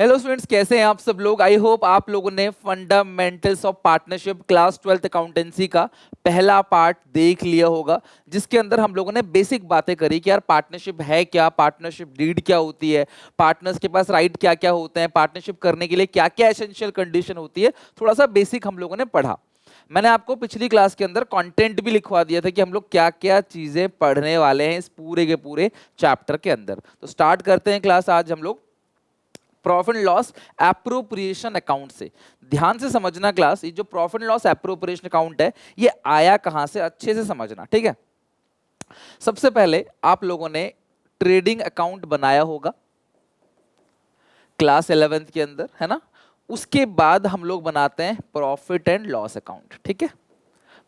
Hello students, कैसे हैं आप सब लोग। आई होप आप लोगों ने fundamentals of partnership class 12th accountancy का पहला पार्ट देख लिया होगा, जिसके अंदर हम लोगों ने बेसिक बातें करी कि यार पार्टनरशिप है क्या, पार्टनरशिप डीड क्या होती है, पार्टनर्स के पास राइट क्या क्या होते हैं, पार्टनरशिप करने के लिए क्या क्या एसेंशियल कंडीशन होती है। थोड़ा सा बेसिक हम लोगों ने पढ़ा। मैंने आपको पिछली क्लास के अंदर कंटेंट भी लिखवा दिया था कि हम लोग क्या क्या चीजें पढ़ने वाले हैं इस पूरे के पूरे चैप्टर के अंदर। तो स्टार्ट करते हैं क्लास आज हम लोग profit and loss appropriation account से। ध्यान से समझना क्लास, ये जो profit and loss appropriation account है ये आया कहां से, अच्छे से समझना, ठीक है। सबसे पहले आप लोगों ने ट्रेडिंग अकाउंट बनाया होगा क्लास 11th के अंदर, है ना। उसके बाद हम लोग बनाते हैं प्रॉफिट एंड लॉस अकाउंट, ठीक है।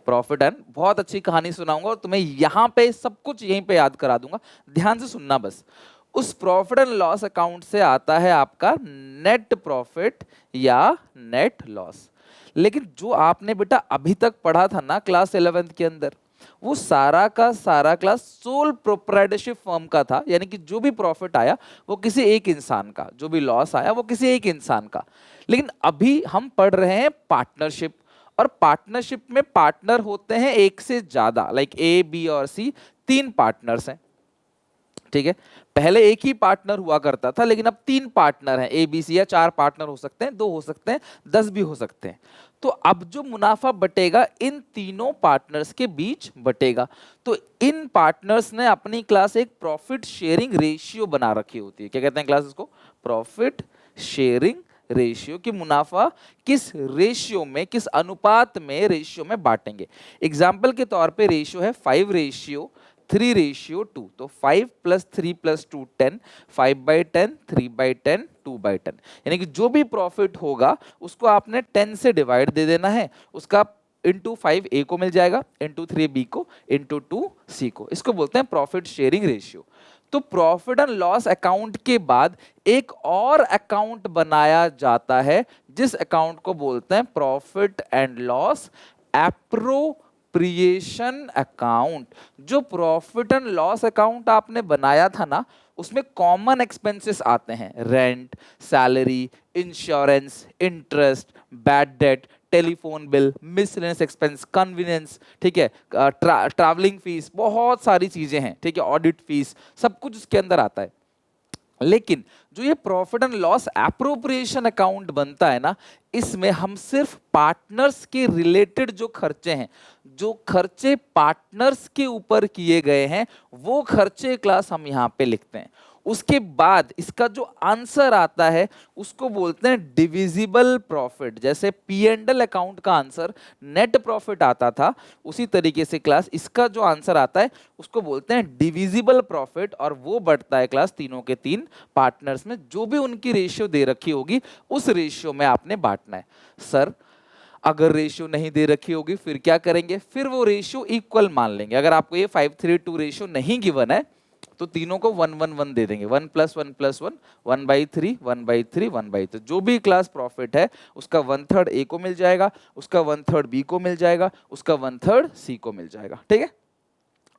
प्रॉफिट एंड, बहुत अच्छी कहानी सुनाऊंगा और तुम्हें यहां पे सब कुछ यहीं पे याद करा दूंगा, ध्यान से सुनना बस। उस प्रॉफिट एंड लॉस अकाउंट से आता है आपका नेट प्रॉफिट या नेट लॉस। लेकिन जो आपने बेटा अभी तक पढ़ा था ना क्लास 11th के अंदर, वो सारा का सारा क्लास सोल प्रोप्राइटरशिप फर्म का था, यानी कि जो भी प्रॉफिट आया वो किसी एक इंसान का, जो भी लॉस आया वो किसी एक इंसान का। लेकिन अभी हम पढ़ रहे हैं पार्टनरशिप, और पार्टनरशिप में पार्टनर होते हैं एक से ज्यादा, लाइक ए बी और सी, तीन पार्टनर्स हैं, ठीक है। पहले एक ही पार्टनर हुआ करता था, लेकिन अब तीन पार्टनर हैं ए बी सी, या चार पार्टनर हो सकते हैं, दो हो सकते हैं, 10 भी हो सकते हैं। तो अब जो मुनाफा बटेगा इन तीनों पार्टनर्स के बीच बटेगा। तो इन पार्टनर्स ने अपनी क्लास एक प्रॉफिट शेयरिंग रेशियो बना रखी होती है। क्या कहते हैं क्लास इसको? Profit sharing ratio. कि मुनाफा किस रेशियो में, किस अनुपात में रेशियो में बांटेंगे। एग्जाम्पल के तौर पे रेशियो है 5:3:2। तो 5+3+2 10, 5/10, 3/10, 2/10। यानी कि जो भी प्रॉफिट होगा उसको आपने 10 से डिवाइड दे देना है, उसका इंटू 5 ए को मिल जाएगा, इंटू 3 बी को, इंटू 2 सी को। इसको बोलते हैं प्रॉफिट शेयरिंग रेशियो। तो प्रॉफिट एंड लॉस अकाउंट के बाद एक और अकाउंट बनाया जाता है, जिस अकाउंट को बोलते हैं profit and loss appropriation account. जो प्रॉफिट एंड लॉस अकाउंट आपने बनाया था ना, उसमें कॉमन एक्सपेंसेस आते हैं, rent, salary, insurance, interest, bad debt, telephone bill, miscellaneous expense, convenience, ठीक है, ट्रैवलिंग फीस, बहुत सारी चीजें हैं, ठीक है, ऑडिट फीस, सब कुछ उसके अंदर आता है। लेकिन जो ये profit and loss appropriation account बनता है ना, इसमें हम सिर्फ पार्टनर्स के रिलेटेड जो खर्चे हैं, जो खर्चे पार्टनर्स के ऊपर किए गए हैं, वो खर्चे क्लास हम यहां पे लिखते हैं। उसके बाद इसका जो आंसर आता है उसको बोलते हैं डिविजिबल प्रॉफिट। जैसे पी एंड एल अकाउंट का आंसर नेट प्रॉफिट आता था, उसी तरीके से क्लास इसका जो आंसर आता है उसको बोलते हैं डिविजिबल प्रॉफिट, और वो बढ़ता है क्लास तीनों के तीन पार्टनर्स में। जो भी उनकी रेशियो दे रखी होगी उस रेशियो में आपने बांटना है। सर अगर रेशियो नहीं दे रखी होगी फिर क्या करेंगे? फिर वो रेशियो इक्वल मान लेंगे। अगर आपको ये 5:3:2 रेशियो नहीं गिवन है तो तीनों को 1:1:1 दे देंगे, 1+1+1, 1/3, 1/3, 1/3। जो भी क्लास प्रॉफिट है उसका 1/3 ए को मिल जाएगा, उसका 1/3 बी को मिल जाएगा, उसका 1/3 सी को मिल जाएगा, ठीक है।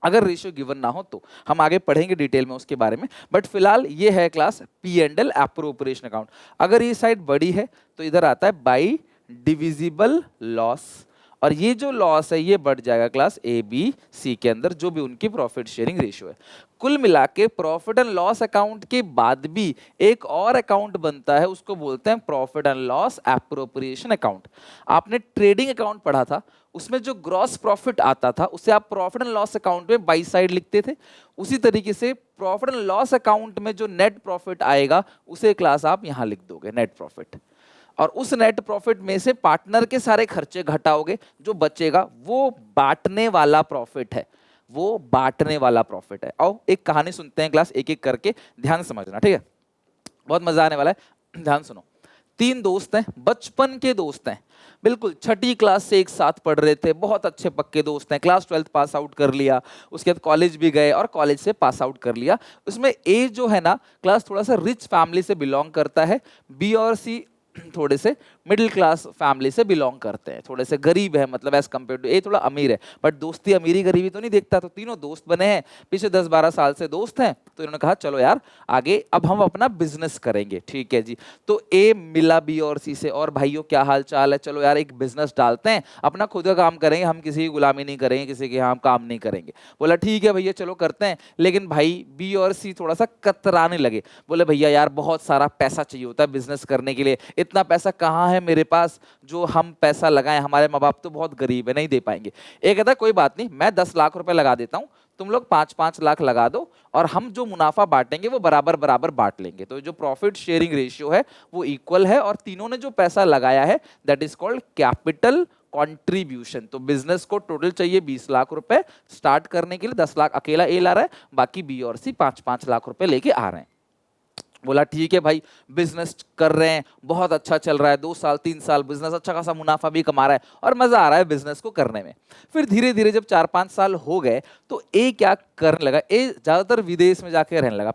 अगर रेशियो गिवन ना हो तो हम आगे पढ़ेंगे डिटेल में उसके बारे में, बट फिलहाल ये है class P and L appropriation account. अगर ये साइड बड़ी है तो इधर आता है बाई डिविजिबल लॉस, और ये जो लॉस है ये बढ़ जाएगा क्लास ए बी सी के अंदर, जो भी उनकी प्रॉफिट शेयरिंग रेशियो है। कुल मिला के प्रॉफिट एंड लॉस अकाउंट के बाद भी एक और अकाउंट बनता है, उसको बोलते हैं profit and loss appropriation account. आपने ट्रेडिंग अकाउंट पढ़ा था, उसमें जो ग्रॉस प्रॉफिट आता था उसे आप प्रॉफिट एंड लॉस अकाउंट में बाई साइड लिखते थे। उसी तरीके से प्रॉफिट एंड लॉस अकाउंट में जो नेट प्रॉफिट आएगा उसे क्लास आप यहां लिख दोगे, नेट प्रॉफिट। और उस नेट प्रॉफिट में से पार्टनर के सारे खर्चे घटाओगे, जो बचेगा वो बांटने वाला प्रॉफिट है, वो बांटने वाला प्रॉफिट है। आओ एक कहानी सुनते हैं क्लास, एक एक करके, ध्यान समझना, ठीक है, बहुत मजा आने वाला है, ध्यान सुनो। तीन दोस्त हैं, बचपन के दोस्त हैं, बिल्कुल छठी क्लास से एक साथ पढ़ रहे थे, बहुत अच्छे पक्के दोस्त हैं। क्लास 12th पास आउट कर लिया, उसके बाद कॉलेज भी गए और कॉलेज से पास आउट कर लिया। उसमें ए जो है ना क्लास थोड़ा सा रिच फैमिली से बिलोंग करता है, बी और सी थोड़े से मिडिल क्लास फैमिली से बिलोंग करते हैं, थोड़े से गरीब है, मतलब एज कम्पेयर टू, ये थोड़ा अमीर है, बट दोस्ती अमीरी गरीबी तो नहीं देखता। तो तीनों दोस्त बने हैं, पिछले 10-12 साल से दोस्त हैं, तो इन्होंने कहा चलो यार आगे अब हम अपना बिजनेस करेंगे। ठीक है जी। तो ए मिला बी और सी से, और भाइयों क्या हाल चाल है, चलो यार एक बिजनेस डालते हैं, अपना खुद का काम करेंगे, हम किसी की गुलामी नहीं करेंगे, किसी के यहाँ काम नहीं करेंगे। बोला ठीक है भैया चलो करते हैं। लेकिन भाई बी और सी थोड़ा सा कतराने लगे, बोले भैया यार बहुत सारा पैसा चाहिए होता है बिजनेस करने के लिए, इतना पैसा कहाँ है मेरे पास जो हम पैसा लगाएं, हमारे माँ बाप तो बहुत गरीब है, नहीं दे पाएंगे। एक कहता है कोई बात नहीं, मैं 10 लाख रुपए लगा देता हूँ, तुम लोग 5-5 लाख लगा दो, और हम जो मुनाफा बांटेंगे वो बराबर बराबर बांट लेंगे। तो जो प्रॉफिट शेयरिंग रेशियो है वो इक्वल है, और तीनों ने जो पैसा लगाया है that is called capital contribution. तो बिजनेस को टोटल चाहिए 20 लाख रुपए स्टार्ट करने के लिए, 10 लाख अकेला ए ला रहा है, बाकी बी और सी 5-5 लाख रुपए लेके आ रहे हैं। बोला ठीक है भाई, बिजनेस कर रहे हैं, बहुत अच्छा चल रहा है, 2 साल 3 साल बिजनेस अच्छा खासा मुनाफा भी कमा रहा है और मजा आ रहा है बिजनेस को करने में। फिर धीरे धीरे जब 4-5 साल हो गए तो ए क्या करने लगा, ए ज्यादातर विदेश में जाके रहने लगा।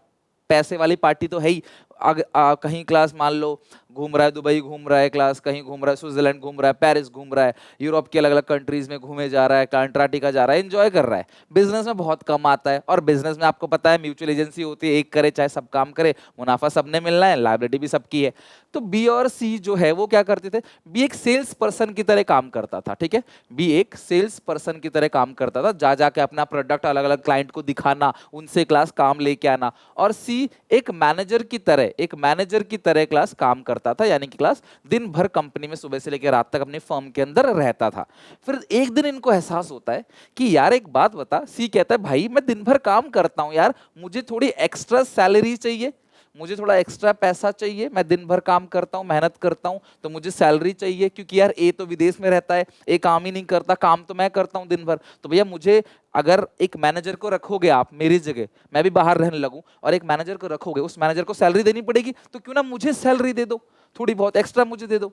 पैसे वाली पार्टी तो है ही, कहीं क्लास मान लो घूम रहा है, दुबई घूम रहा है क्लास, कहीं घूम रहा है स्विट्जरलैंड घूम रहा है, पेरिस घूम रहा है, यूरोप के अलग अलग कंट्रीज में घूमे जा रहा है, अंटार्कटिका जा रहा है, एंजॉय कर रहा है। बिजनेस में बहुत कम आता है, और बिजनेस में आपको पता है म्यूचुअल एजेंसी होती है, एक करे चाहे सब काम करे, मुनाफा सबने मिलना है, लायबिलिटी भी सबकी है। तो बी और सी जो है वो क्या करते थे, बी एक सेल्स पर्सन की तरह काम करता था। ठीक है, बी एक सेल्स पर्सन की तरह काम करता था, जा जाके अपना प्रोडक्ट अलग अलग क्लाइंट को दिखाना, उनसे क्लास काम लेके आना। और सी एक मैनेजर की तरह, एक मैनेजर की तरह क्लास काम करता था, यानी कि क्लास दिन भर कंपनी में सुबह से लेकर रात तक अपनी फर्म के अंदर रहता था। फिर एक दिन इनको एहसास होता है कि यार एक बात बता, सी कहता है भाई मैं दिन भर काम करता हूं यार, मुझे थोड़ी एक्स्ट्रा सैलरी चाहिए, मुझे थोड़ा एक्स्ट्रा पैसा चाहिए, मैं दिन भर काम करता हूँ, मेहनत करता हूँ, तो मुझे सैलरी चाहिए, क्योंकि यार ए तो विदेश में रहता है, ए काम ही नहीं करता, काम तो मैं करता हूँ दिन भर। तो भैया मुझे अगर एक मैनेजर को रखोगे आप मेरी जगह, मैं भी बाहर रहने लगूं, और एक मैनेजर को रखोगे, उस मैनेजर को सैलरी देनी पड़ेगी, तो क्यों ना मुझे सैलरी दे दो, थोड़ी बहुत एक्स्ट्रा मुझे दे दो।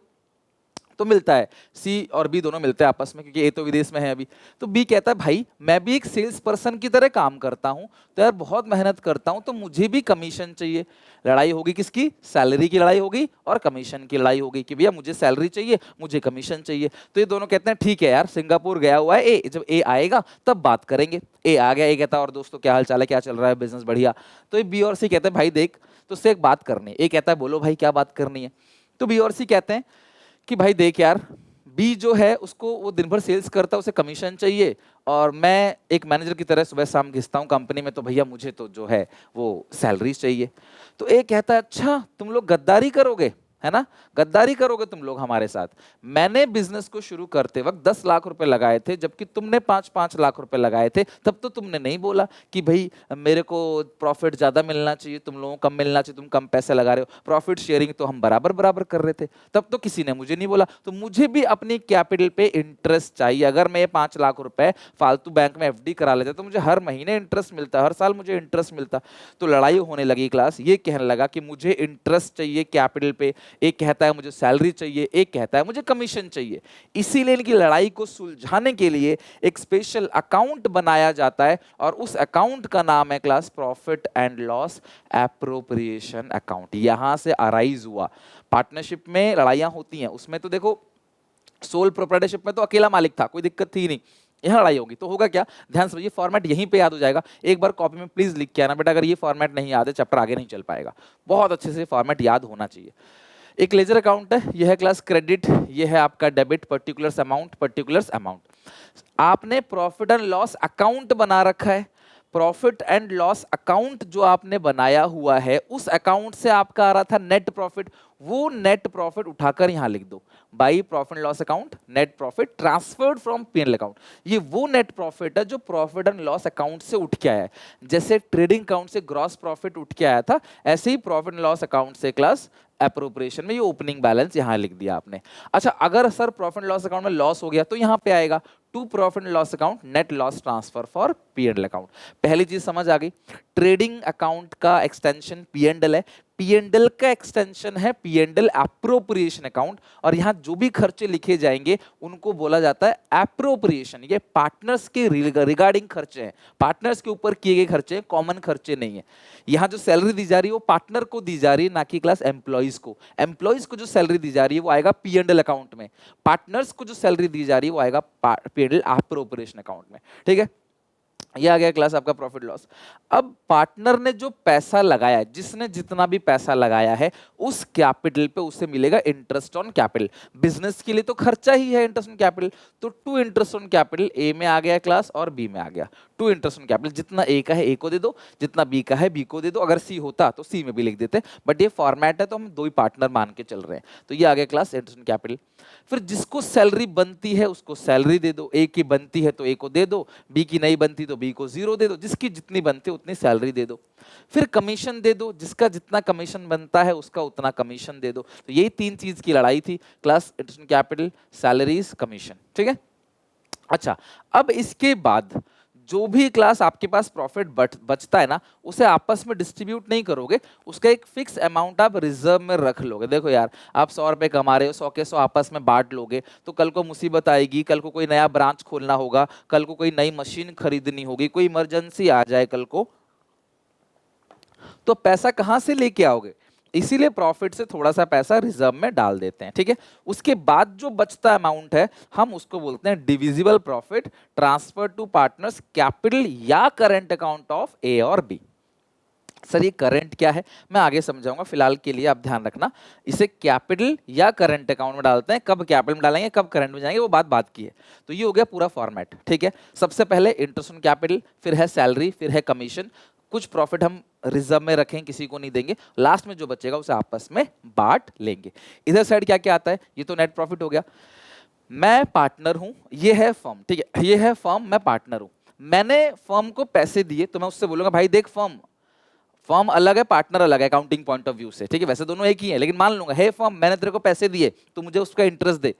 तो मिलता है, सी और बी दोनों मिलते हैं आपस में, क्योंकि ए तो विदेश में है अभी। तो बी कहता है भाई मैं भी एक सेल्स पर्सन की तरह काम करता हूं, तो यार बहुत मेहनत करता हूं, तो मुझे भी कमीशन चाहिए। लड़ाई होगी किसकी, सैलरी की लड़ाई होगी और कमीशन की लड़ाई होगी, कि भैया मुझे सैलरी चाहिए, मुझे कमीशन चाहिए। तो ये दोनों कहते हैं ठीक है यार, सिंगापुर गया हुआ है ए, जब ए आएगा तब बात करेंगे। ए आ गया, ए कहता है और दोस्तों क्या हाल चाल है, क्या चल रहा है, बिजनेस बढ़िया। तो ये बी और सी कहते हैं भाई देख तो उससे एक बात करनी है। ए कहता है बोलो भाई क्या बात करनी है। तो बी और सी कहते हैं कि भाई देख यार, बी जो है उसको वो दिन भर सेल्स करता है, उसे कमीशन चाहिए, और मैं एक मैनेजर की तरह सुबह शाम घिसता हूँ कंपनी में, तो भैया मुझे तो जो है वो सैलरी चाहिए। तो एक कहता है अच्छा तुम लोग गद्दारी करोगे, है ना, गद्दारी करोगे तुम लोग हमारे साथ। मैंने बिजनेस को शुरू करते वक्त 10 लाख रुपए लगाए थे, जबकि तुमने 5-5 लाख रुपए लगाए थे, तब तो तुमने नहीं बोला कि भाई मेरे को प्रॉफिट ज्यादा मिलना चाहिए, तुम लोगों को कम मिलना चाहिए, तुम कम पैसे लगा रहे हो, प्रॉफिट शेयरिंग तो हम बराबर बराबर कर रहे थे, तब तो किसी ने मुझे नहीं बोला। तो मुझे भी अपनी कैपिटल पे इंटरेस्ट चाहिए। अगर मैं 5 लाख रुपए फालतू बैंक में एफडी करा लेता तो मुझे हर महीने इंटरेस्ट मिलता, हर साल मुझे इंटरेस्ट मिलता। तो लड़ाई होने लगी क्लास, ये कहने लगा कि मुझे इंटरेस्ट चाहिए कैपिटल पे, एक कहता है मुझे सैलरी चाहिए, एक कहता है मुझे कमीशन चाहिए। इसीलिए इनकी लड़ाई को सुलझाने के लिए एक स्पेशल अकाउंट बनाया जाता है, और उस अकाउंट का नाम है class profit and loss appropriation account. यहां से अराइज हुआ। पार्टनरशिप में लड़ाइयां होती हैं, उसमें तो देखो सोल प्रोप्राइटरशिप में तो अकेला मालिक था, कोई दिक्कत थी नहीं। यहाँ लड़ाई होगी तो होगा क्या, ध्यान से, ये फॉर्मेट यहीं पे याद हो जाएगा। एक बार कॉपी में प्लीज लिख के आना बेटा, अगर ये फॉर्मेट नहीं याद है चैप्टर आगे नहीं चल पाएगा। बहुत अच्छे से फॉर्मेट याद होना चाहिए। एक लेजर अकाउंट है, यह है क्लास क्रेडिट, यह है आपका debit, particulars amount, particulars amount. आपने प्रॉफिट एंड लॉस अकाउंट बना रखा है। प्रॉफिट एंड लॉस अकाउंट जो आपने बनाया हुआ है, उस अकाउंट से आपका आ रहा था नेट प्रॉफिट, वो नेट प्रॉफिट उठाकर यहां लिख दो, by profit and loss account net profit transferred from PNL account. ये वो नेट प्रॉफिट है जो प्रॉफिट एंड लॉस अकाउंट से उठ के आया है। जैसे ट्रेडिंग अकाउंट से ग्रॉस प्रॉफिट उठ के आया था, ऐसे ही प्रॉफिट एंड लॉस अकाउंट से क्लास एप्रोप्रिएशन में ये ओपनिंग बैलेंस यहां लिख दिया आपने। अच्छा, अगर sir profit and loss account में लॉस हो गया तो यहां पे आएगा to profit and loss account net loss transfer for PNL account. पहली चीज समझ आ गई, ट्रेडिंग अकाउंट का एक्सटेंशन पीएनएल है, P&L का एक्सटेंशन है P&L एप्रोप्रिएशन अकाउंट, और यहाँ जो भी खर्चे लिखे जाएंगे उनको बोला जाता है एप्रोप्रिएशन। ये पार्टनर्स के रिगार्डिंग खर्चे हैं, पार्टनर्स के ऊपर किए गए खर्चे, कॉमन खर्चे नहीं है। यहाँ जो सैलरी दी जा रही है वो पार्टनर को दी जा रही है, ना कि क्लास एम्प्लॉइज को। एम्प्लॉइज को जो सैलरी दी जा रही है वो आएगा P&L अकाउंट में, पार्टनर्स को जो सैलरी दी जा रही है वो आएगा P&L एप्रोप्रिएशन अकाउंट में। ठीक है, ये आ गया क्लास आपका प्रॉफिट लॉस। अब पार्टनर ने जो पैसा लगाया है, जिसने जितना भी पैसा लगाया है, उस कैपिटल पे उसे मिलेगा इंटरेस्ट ऑन कैपिटल। बिजनेस के लिए तो खर्चा ही है इंटरेस्ट ऑन कैपिटल, तो to interest on capital A में आ गया क्लास और बी में आ गया। टू इंटरेस्ट ऑन कैपिटल, जितना ए का है ए को दे दो, जितना बी का है बी को दे दो। अगर सी होता तो सी में भी लिख देते, बट ये फॉर्मेट है तो हम दो ही पार्टनर मान के चल रहे हैं। तो ये आ गया क्लास इंटरेस्ट ऑन कैपिटल। फिर जिसको सैलरी बनती है उसको सैलरी दे दो, ए की बनती है तो ए को दे दो, बी की नहीं बनती तो बी को 0 दे दो, जिसकी जितनी बनती है उतनी सैलरी दे दो। फिर कमीशन दे दो, जिसका जितना कमीशन बनता है उसका उतना कमीशन दे दो। तो यही 3 चीज की लड़ाई थी class, interest on capital, salaries, commission. ठीक है, अच्छा अब इसके बाद जो भी क्लास आपके पास प्रॉफिट बचता है ना, उसे आपस में डिस्ट्रीब्यूट नहीं करोगे, उसका एक फिक्स अमाउंट आप रिजर्व में रख लोगे। देखो यार, आप 100 रुपए कमा रहे हो, 100 के 100 आपस में बांट लोगे, तो कल को मुसीबत आएगी, कल को कोई नया ब्रांच खोलना होगा, कल को कोई नई मशीन खरीदनी होगी, कोई इमरजेंसी आ जाए कल को, तो पैसा कहां से लेके आओगे? इसीलिए प्रॉफिट से थोड़ा सा पैसा रिजर्व में डाल देते हैं। ठीक है, उसके बाद जो बचता अमाउंट है हम उसको बोलते हैं divisible profit, transfer to partners capital या करंट अकाउंट ऑफ ए और बी। सर ये करंट क्या है मैं आगे समझाऊंगा, फिलहाल के लिए आप ध्यान रखना, इसे कैपिटल या करंट अकाउंट में डालते हैं। कब कैपिटल में डालेंगे कब करंट में जाएंगे वो बात की है। तो ये हो गया पूरा फॉर्मेट। ठीक है, सबसे पहले इंटरेस्ट ऑन कैपिटल, फिर है सैलरी, फिर है कमीशन, कुछ प्रॉफिट हम रिजर्व में रखें, किसी को नहीं देंगे, लास्ट में जो बचेगा उसे आपस में बांट लेंगे। इधर साइड क्या क्या आता है, ये तो नेट प्रॉफिट हो गया। मैं पार्टनर हूं, ये है फर्म। ठीक है, ये है फर्म, मैं पार्टनर हूं, मैंने फर्म को पैसे दिए, तो मैं उससे बोलूंगा भाई देख फर्म, फर्म अलग है पार्टनर अलग है अकाउंटिंग पॉइंट ऑफ व्यू से। ठीक है, वैसे दोनों एक ही है, लेकिन मान लूंगा हे फर्म मैंने तेरे को पैसे दिए तो मुझे उसका इंटरेस्ट दे।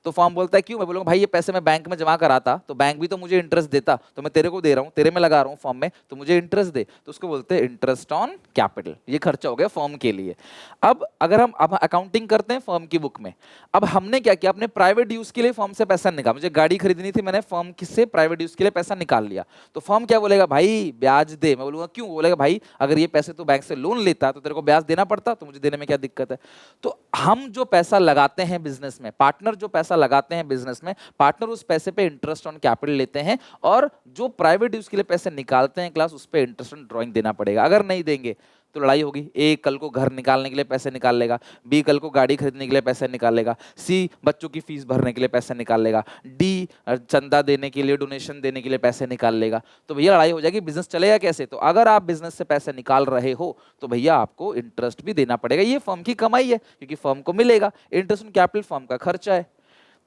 तो फॉर्म बोलता है क्यों? मैं बोलूंगा भाई ये पैसे मैं बैंक में जमा कराता तो बैंक भी तो मुझे इंटरेस्ट देता, तो मैं तेरे को दे रहा हूँ, तेरे में लगा रहा हूँ फॉर्म में, तो मुझे इंटरेस्ट दे। तो उसको बोलते हैं इंटरेस्ट ऑन कैपिटल, ये खर्चा हो गया फॉर्म के लिए। अब अगर हम अब अकाउंटिंग करते हैं फॉर्म की बुक में, अब हमने क्या किया, अपने प्राइवेट यूज के लिए फॉर्म से पैसा निकाला, मुझे गाड़ी खरीदनी थी, मैंने फॉर्म से प्राइवेट यूज के लिए पैसा निकाल लिया। तो फॉर्म क्या बोलेगा, भाई ब्याज दे। मैं बोलूंगा क्यों? बोलेगा भाई अगर ये पैसे तो बैंक से लोन लेता तो तेरे को ब्याज देना पड़ता, तो मुझे देने में क्या दिक्कत है? तो हम जो पैसा लगाते हैं बिजनेस में, पार्टनर जो पैसा लगाते हैं बिजनेस में, पार्टनर उस पैसे पे इंटरेस्ट ऑन कैपिटल लेते हैं, और जो प्राइवेट यूज के लिए पैसे निकालते हैं क्लास, उस पे इंटरेस्ट ऑन ड्राइंग देना पड़ेगा। अगर नहीं देंगे तो लड़ाई होगी। ए कल को घर निकालने के लिए पैसे निकाल लेगा, बी कल को गाड़ी खरीदने के लिए पैसे निकाल लेगा, सी बच्चों की फीस भरने के लिए पैसे निकाल लेगा, डी चंदा देने के लिए, डोनेशन देने के लिए पैसे निकाल लेगा। तो भैया लड़ाई हो जाएगी, बिजनेस चलेगा कैसे? तो अगर आप बिजनेस से पैसे निकाल रहे हो तो भैया आपको इंटरेस्ट भी देना पड़ेगा। ये फर्म की कमाई है क्योंकि फर्म को मिलेगा, इंटरेस्ट ऑन कैपिटल फर्म का खर्चा है।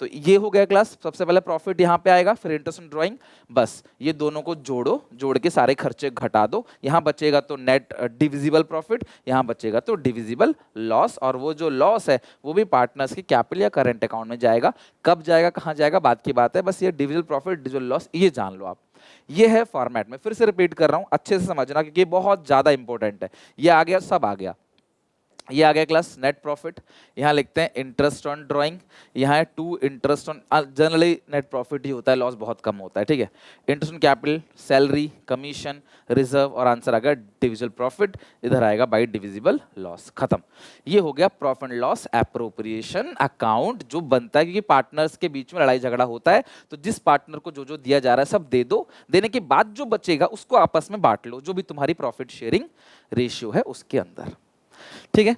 तो ये हो गया क्लास, सबसे पहले प्रॉफिट यहाँ पे आएगा, फिर इंटरेस्ट ऑन ड्राइंग, बस ये दोनों को जोड़ो, जोड़ के सारे खर्चे घटा दो, यहाँ बचेगा तो नेट डिविजिबल प्रॉफिट, यहाँ बचेगा तो डिविजिबल लॉस, और वो जो लॉस है वो भी पार्टनर्स के कैपिटल या करंट अकाउंट में जाएगा। कब जाएगा कहाँ जाएगा बात की बात है, बस ये डिविजिबल प्रॉफिट डिविजिबल लॉस ये जान लो आप। ये है फॉर्मेट में, फिर से रिपीट कर रहा हूँ, अच्छे से समझना क्योंकि ये बहुत ज्यादा इंपॉर्टेंट है। ये आ गया, सब आ गया, ये आ गया क्लास नेट प्रॉफिट, यहाँ लिखते हैं इंटरेस्ट ऑन ड्राइंग, यहाँ है to interest on, generally net profit ही होता है, लॉस बहुत कम होता है। ठीक है, interest on capital, salary, commission, reserve, और आंसर आ गया डिविजिबल प्रॉफिट, इधर आएगा बाई डिविजिबल लॉस, खत्म। ये हो गया profit and loss appropriation account जो बनता है, क्योंकि पार्टनर्स के बीच में लड़ाई झगड़ा होता है, तो जिस पार्टनर को जो जो दिया जा रहा है सब दे दो, देने के बाद जो बचेगा उसको आपस में बांट लो, जो भी तुम्हारी प्रॉफिट शेयरिंग रेशियो है उसके अंदर। ठीक है,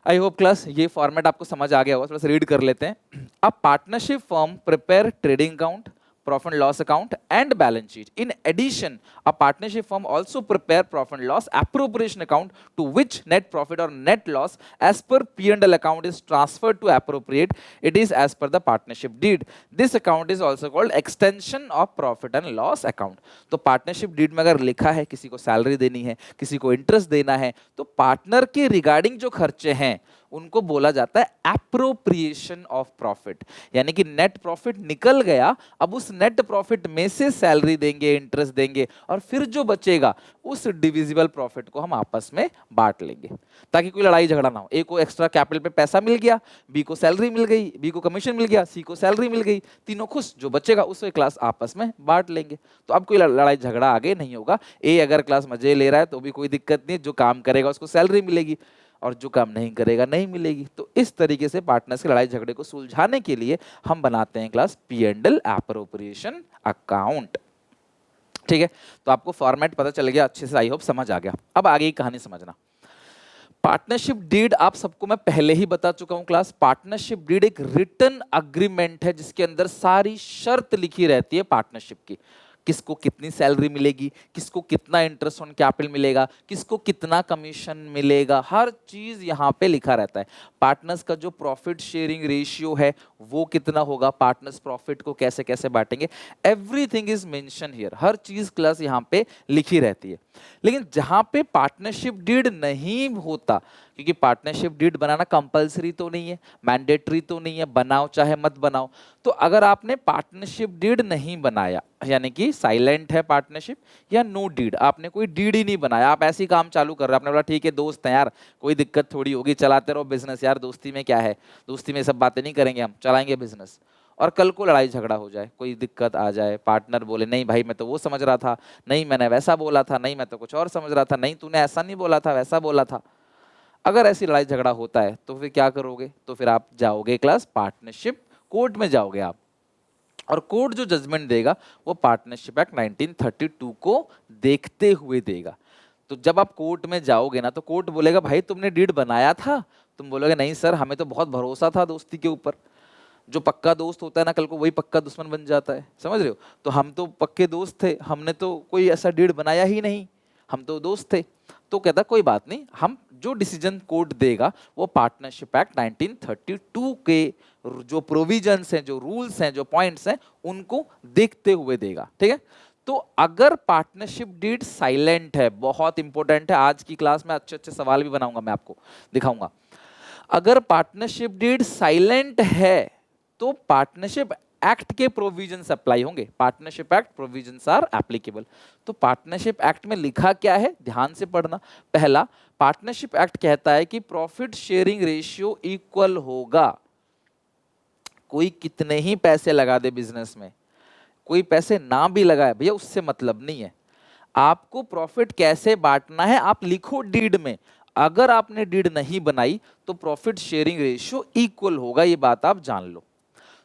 आई होप क्लास ये फॉर्मेट आपको समझ आ गया होगा। थोड़ा सा रीड कर लेते हैं। A partnership firm prepare trading account, profit and loss account and balance sheet. In addition, a partnership firm also prepare profit and loss appropriation account to which net profit or net loss as per P&L account is transferred to appropriate. It is as per the partnership deed. This account is also called extension of profit and loss account. तो partnership deed में अगर लिखा है किसी को salary देनी है, किसी को इंटरेस्ट देना है, तो पार्टनर के रिगार्डिंग जो खर्चे हैं उनको बोला जाता है एप्रोप्रिएशन ऑफ प्रॉफिट। यानी कि नेट प्रॉफिट निकल गया, अब उस नेट प्रॉफिट में से सैलरी देंगे, इंटरेस्ट देंगे, और फिर जो बचेगा उस डिविजिबल प्रॉफिट को हम आपस में बांट लेंगे, ताकि कोई लड़ाई झगड़ा ना हो। ए को एक्स्ट्रा कैपिटल पे पैसा मिल गया, बी को सैलरी मिल गई, बी को कमीशन मिल गया, सी को सैलरी मिल गई, तीनों खुश, जो बचेगा उसे क्लास आपस में बांट लेंगे। तो अब कोई लड़ाई झगड़ा आगे नहीं होगा। ए अगर क्लास मजे ले रहा है तो भी कोई दिक्कत नहीं, जो काम करेगा उसको सैलरी मिलेगी, और जो काम नहीं करेगा नहीं मिलेगी। तो इस तरीके से पार्टनर्स के लड़ाई झगड़े को सुलझाने के लिए हम बनाते हैं क्लास P&L एप्रोप्रिएशन अकाउंट। ठीक है, तो आपको फॉर्मेट पता चल गया अच्छे से, आई होप समझ आ गया। अब आगे की कहानी समझना। पार्टनरशिप डीड आप सबको मैं पहले ही बता चुका हूं क्लास। पार्टनरशिप डीड एक रिटन अग्रीमेंट है जिसके अंदर सारी शर्त लिखी रहती है पार्टनरशिप की। किसको कितनी सैलरी मिलेगी, किसको कितना इंटरेस्ट ऑन कैपिटल मिलेगा, किसको कितना कमीशन मिलेगा, हर चीज यहाँ पे लिखा रहता है। पार्टनर्स का जो प्रॉफिट शेयरिंग रेशियो है वो कितना होगा, पार्टनर्स प्रॉफिट को कैसे कैसे बांटेंगे, एवरीथिंग इज मेंशन हियर। हर चीज क्लास यहाँ पे लिखी रहती है। लेकिन जहां पे पार्टनरशिप डीड नहीं होता, क्योंकि पार्टनरशिप डीड बनाना कंपलसरी तो नहीं है, मैंडेटरी तो नहीं है, बनाओ चाहे मत बनाओ। तो अगर आपने पार्टनरशिप डीड नहीं बनाया, यानी कि साइलेंट है पार्टनरशिप या नो डीड, आपने कोई डीड ही नहीं बनाया, आप ऐसे ही काम चालू कर रहे हो, आपने बोला ठीक है दोस्त हैं यार, कोई दिक्कत थोड़ी होगी, चलाते रहो बिजनेस यार, दोस्ती में क्या है, दोस्ती में सब बातें नहीं करेंगे, हम चलाएंगे बिजनेस। और कल को लड़ाई झगड़ा हो जाए, कोई दिक्कत आ जाए, पार्टनर बोले नहीं भाई मैं तो वो समझ रहा था, नहीं मैंने वैसा बोला था, नहीं मैं तो कुछ और समझ रहा था, नहीं तूने ऐसा नहीं बोला था वैसा बोला था। अगर ऐसी लड़ाई झगड़ा होता है तो फिर क्या करोगे, तो फिर आप जाओगे क्लास पार्टनरशिप कोर्ट में जाओगे आप, और कोर्ट जो जजमेंट देगा वो पार्टनरशिप एक्ट 1932 को देखते हुए देगा। तो जब आप कोर्ट में जाओगे ना, तो कोर्ट बोलेगा भाई तुमने डीड बनाया था, तुम बोलोगे नहीं सर हमें तो बहुत भरोसा था दोस्ती के ऊपर। जो पक्का दोस्त होता है ना, कल को वही पक्का दुश्मन बन जाता है, समझ रहे हो। तो हम तो पक्के दोस्त थे, हमने तो कोई ऐसा डीड बनाया ही नहीं, हम तो दोस्त थे। तो कहता कोई बात नहीं, हम जो डिसीजन कोर्ट देगा वो पार्टनरशिप एक्ट 1932 के जो प्रोविजंस हैं, जो रूल्स हैं, जो पॉइंट्स हैं, उनको देखते हुए देगा। ठीक है, तो अगर पार्टनरशिप डीड साइलेंट है, बहुत इंपॉर्टेंट है, आज की क्लास में अच्छे अच्छे सवाल भी बनाऊंगा, मैं आपको दिखाऊंगा। अगर पार्टनरशिप डीड साइलेंट है तो पार्टनरशिप एक्ट के प्रोविजंस अप्लाई होंगे, partnership act provisions are applicable. तो पार्टनरशिप एक्ट में लिखा क्या है, ध्यान से पढ़ना। पहला, पार्टनरशिप एक्ट कहता है कि प्रॉफिट शेयरिंग रेशियो इक्वल होगा। कोई कितने ही पैसे लगा दे बिजनेस में, कोई पैसे ना भी लगाए, भैया उससे मतलब नहीं है, आपको प्रॉफिट कैसे बांटना है आप लिखो डीड में। अगर आपने डीड नहीं बनाई तो प्रॉफिट शेयरिंग रेशियो इक्वल होगा, ये बात आप जान लो।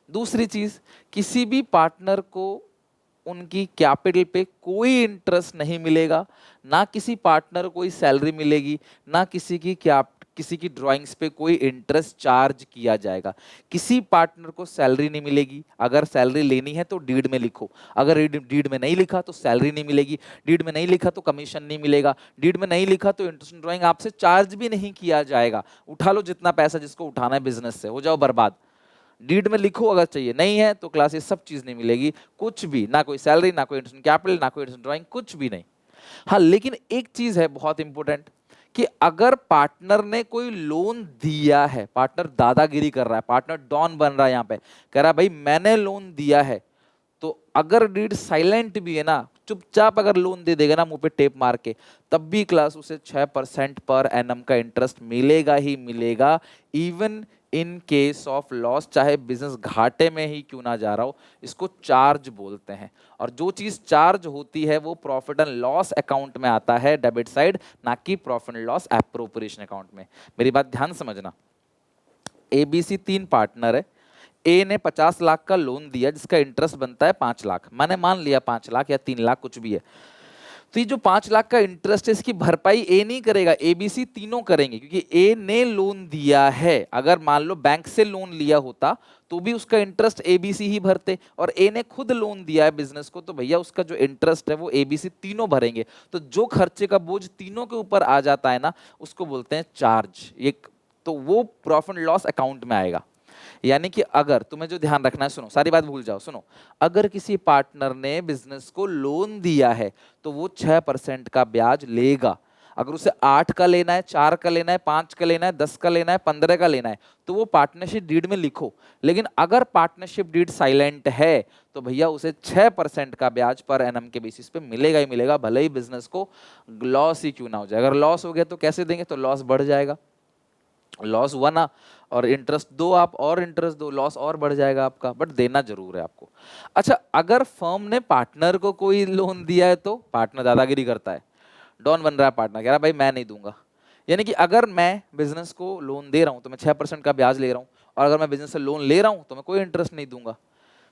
दूसरी चीज, किसी भी पार्टनर को उनकी कैपिटल पे कोई इंटरेस्ट नहीं मिलेगा, ना किसी पार्टनर को कोई सैलरी मिलेगी, ना किसी की ड्राइंग्स पे कोई इंटरेस्ट चार्ज किया जाएगा। किसी पार्टनर को सैलरी नहीं मिलेगी, अगर सैलरी लेनी है तो डीड में लिखो, अगर डीड में नहीं लिखा तो सैलरी नहीं मिलेगी, डीड में नहीं लिखा तो कमीशन नहीं मिलेगा, डीड में नहीं लिखा तो इंटरेस्ट ड्राइंग आपसे चार्ज भी नहीं किया जाएगा। उठा लो जितना पैसा जिसको उठाना है बिजनेस से, हो जाओ बर्बाद। डीड में लिखो, अगर चाहिए, नहीं है तो क्लास ये सब चीज नहीं मिलेगी, कुछ भी, ना कोई सैलरी, ना कोई इंटरेस्ट कैपिटल, ना कोई इंटरेस्ट ड्राइंग, कुछ भी नहीं। हाँ, लेकिन एक चीज है बहुत इंपॉर्टेंट, कि अगर पार्टनर ने कोई लोन दिया है, पार्टनर दादागिरी कर रहा है, पार्टनर डॉन बन रहा है, यहाँ पे कह रहा है भाई मैंने लोन दिया है, तो अगर डीड साइलेंट भी है ना, चुपचाप अगर लोन दे देगा ना मुंह पे टेप मार के, तब भी क्लास उसे 6% पर एनम का इंटरेस्ट मिलेगा ही मिलेगा, even in case of loss, चाहे बिजनेस घाटे में ही क्यों ना जा रहा हो। इसको चार्ज बोलते हैं, और जो चीज चार्ज होती है वो प्रॉफिट एंड लॉस अकाउंट में आता है, डेबिट साइड, ना कि profit and loss appropriation account में। मेरी बात ध्यान समझना। एबीसी 3 पार्टनर है, ए ने 50 लाख का लोन दिया जिसका इंटरेस्ट बनता है 5 लाख, मैंने मान लिया 5 लाख या 3 लाख कुछ भी है। तो ये जो 5 लाख का इंटरेस्ट है इसकी भरपाई ए नहीं करेगा, एबीसी तीनों करेंगे, क्योंकि ए ने लोन दिया है। अगर मान लो बैंक से लोन लिया होता तो भी उसका इंटरेस्ट एबीसी ही भरते, और ए ने खुद लोन दिया है बिजनेस को, तो भैया उसका जो इंटरेस्ट है वो एबीसी तीनों भरेंगे। तो जो खर्चे का बोझ तीनों के ऊपर आ जाता है ना, उसको बोलते हैं चार्ज। ये तो वो प्रॉफिट एंड लॉस अकाउंट में आएगा। यानी कि अगर तुम्हें जो ध्यान रखना है, सुनो सारी बात भूल जाओ, सुनो, अगर किसी पार्टनर ने बिजनेस को लोन दिया है तो वो 6% का ब्याज लेगा। अगर उसे 8 का लेना है, 4 का लेना है, 5 का लेना है, 10 का लेना है, 15 का लेना है, तो वो पार्टनरशिप डीड में लिखो। लेकिन अगर पार्टनरशिप डीड साइलेंट है तो भैया उसे 6% का ब्याज पर एनम के बेसिस पे मिलेगा ही मिलेगा, भले ही बिजनेस को लॉस ही क्यों ना हो जाए। अगर लॉस हो गया तो कैसे देंगे, तो लॉस बढ़ जाएगा, लॉस हुआ ना, और इंटरेस्ट दो आप, और इंटरेस्ट दो, लॉस और बढ़ जाएगा आपका, बट देना जरूर है आपको। अच्छा, अगर फर्म ने पार्टनर को कोई लोन दिया है तो पार्टनर दादागिरी करता है, डॉन बन रहा है, पार्टनर कह रहा है भाई मैं नहीं दूंगा। यानी कि अगर मैं बिजनेस को लोन दे रहा हूं तो मैं 6% का ब्याज ले रहा हूं, और अगर मैं बिजनेस से लोन ले रहा हूं तो मैं कोई इंटरेस्ट नहीं दूंगा।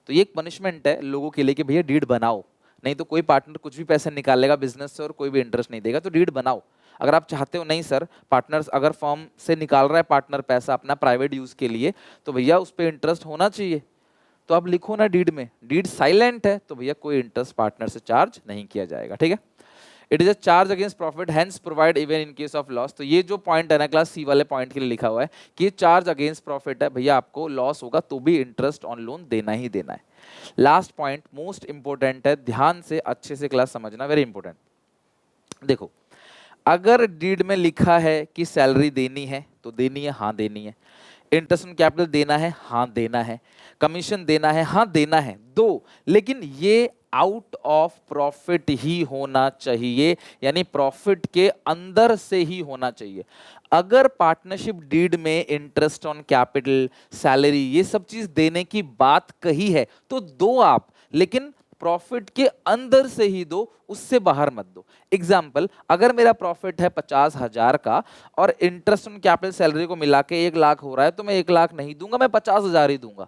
तो ये एक पनिशमेंट है लोगों के लिए कि भैया डीड बनाओ, नहीं तो कोई पार्टनर कुछ भी पैसे निकालेगा बिजनेस से और कोई भी इंटरेस्ट नहीं देगा, तो डीड बनाओ। अगर आप चाहते हो नहीं सर, पार्टनर्स अगर फर्म से निकाल रहा है पार्टनर पैसा अपना प्राइवेट यूज के लिए, तो भैया उस पर इंटरेस्ट होना चाहिए, तो आप लिखो ना डीड में, डीड साइलेंट है तो भैया कोई इंटरेस्ट पार्टनर से चार्ज नहीं किया जाएगा, ठीक है। It is a charge against profit hence provide even in case of loss. तो ये जो पॉइंट है ना क्लास सी वाले पॉइंट के लिए लिखा हुआ है कि ये चार्ज अगेंस्ट प्रॉफिट है, भैया आपको लॉस होगा तो भी इंटरेस्ट ऑन लोन देना ही देना है। लास्ट पॉइंट मोस्ट इंपोर्टेंट है, ध्यान से अच्छे से क्लास समझना, वेरी इंपोर्टेंट। देखो, अगर डीड में लिखा है कि सैलरी देनी है तो देनी है, हाँ देनी है, इंटरेस्ट ऑन कैपिटल देना है, हाँ देना है, कमीशन देना है, हाँ देना है, दो, लेकिन ये आउट ऑफ प्रॉफिट ही होना चाहिए, यानी प्रॉफिट के अंदर से ही होना चाहिए। अगर पार्टनरशिप डीड में इंटरेस्ट ऑन कैपिटल, सैलरी, ये सब चीज देने की बात कही है तो दो आप, लेकिन प्रॉफिट के अंदर से ही दो, उससे बाहर मत दो। एग्जाम्पल, अगर मेरा प्रॉफिट है 50,000 का और इंटरेस्ट ऑन कैपिटल सैलरी को मिला के 1 लाख हो रहा है, तो मैं 1 लाख नहीं दूंगा, मैं 50,000 ही दूंगा।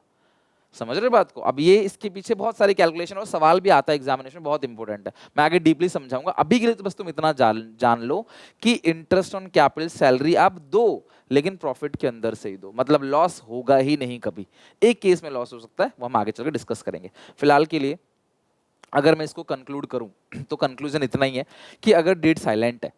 समझ रहे बात को? अब ये इसके पीछे बहुत सारी कैलकुलेशन और सवाल भी आता है एग्जामिनेशन, बहुत इंपॉर्टेंट है, मैं आगे डीपली समझाऊंगा। अभी के लिए तो बस तुम इतना जान लो कि इंटरेस्ट ऑन कैपिटल सैलरी आप दो, लेकिन प्रॉफिट के अंदर से ही दो, मतलब लॉस होगा ही नहीं कभी। एक केस में लॉस हो सकता है, वो हम आगे चलकर डिस्कस करेंगे। फिलहाल के लिए अगर मैं इसको कंक्लूड करूं तो कंक्लूजन इतना ही है कि अगर डीड साइलेंट है,